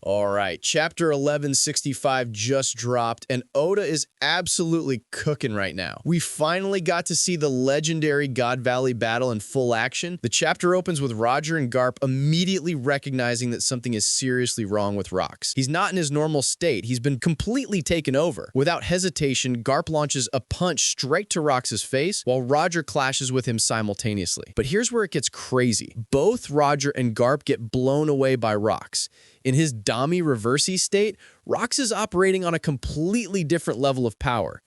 All right, chapter 1165 just dropped, and Oda is absolutely cooking right now. We finally got to see the legendary God Valley battle in full action. The chapter opens with Roger and Garp immediately recognizing that something is seriously wrong with Rocks. He's not in his normal state. He's been completely taken over. Without hesitation, Garp launches a punch straight to Rocks' face, while Roger clashes with him simultaneously. But here's where it gets crazy. Both Roger and Garp get blown away by Rocks. In his Dami reversey state, Rocks is operating on a completely different level of power.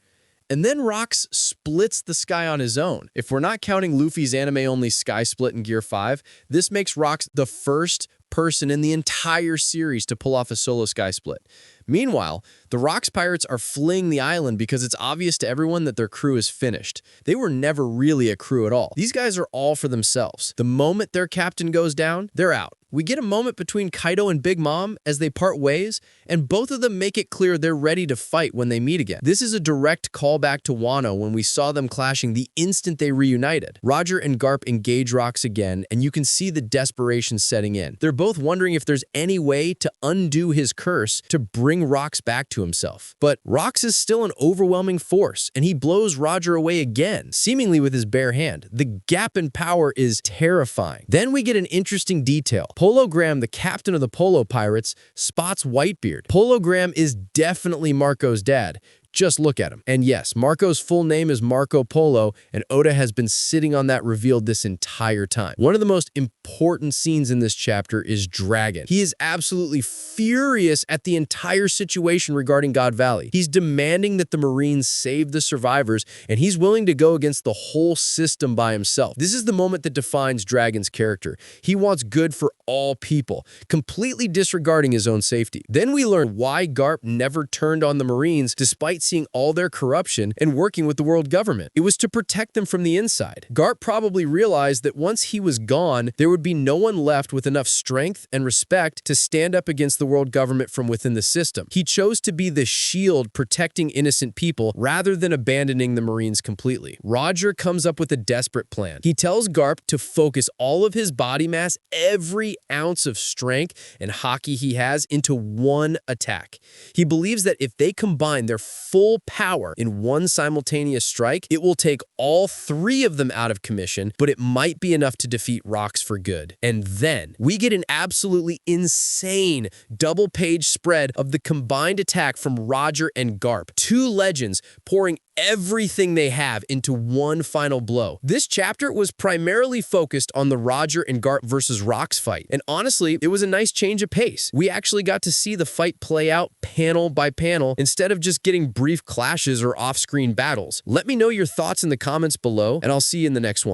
And then Rocks splits the sky on his own. If we're not counting Luffy's anime-only sky split in Gear 5, this makes Rocks the first person in the entire series to pull off a solo sky split. Meanwhile, the Rocks pirates are fleeing the island because it's obvious to everyone that their crew is finished. They were never really a crew at all. These guys are all for themselves. The moment their captain goes down, they're out. We get a moment between Kaido and Big Mom as they part ways, and both of them make it clear they're ready to fight when they meet again. This is a direct callback to Wano when we saw them clashing the instant they reunited. Roger and Garp engage Rocks again, and you can see the desperation setting in. They're both wondering if there's any way to undo his curse to bring Rocks back to himself. But Rocks is still an overwhelming force, and he blows Roger away again, seemingly with his bare hand. The gap in power is terrifying. Then we get an interesting detail. Pologram, the captain of the Polo Pirates, spots Whitebeard. Pologram is definitely Marco's dad. Just look at him. And yes, Marco's full name is Marco Polo, and Oda has been sitting on that revealed this entire time. One of the most important scenes in this chapter is Dragon. He is absolutely furious at the entire situation regarding God Valley. He's demanding that the Marines save the survivors, and he's willing to go against the whole system by himself. This is the moment that defines Dragon's character. He wants good for all people, completely disregarding his own safety. Then we learn why Garp never turned on the Marines despite seeing all their corruption and working with the world government. It was to protect them from the inside. Garp probably realized that once he was gone, there would be no one left with enough strength and respect to stand up against the world government from within the system. He chose to be the shield protecting innocent people rather than abandoning the Marines completely. Roger comes up with a desperate plan. He tells Garp to focus all of his body mass, every ounce of strength and hockey he has, into one attack. He believes that if they combine their full power in one simultaneous strike, it will take all three of them out of commission, but it might be enough to defeat Rocks for good. And then we get an absolutely insane double-page spread of the combined attack from Roger and Garp. Two legends pouring everything they have into one final blow. This chapter was primarily focused on the Roger and Garp versus Rocks fight, and honestly, it was a nice change of pace. We actually got to see the fight play out panel by panel instead of just getting brief clashes or off-screen battles. Let me know your thoughts in the comments below, and I'll see you in the next one.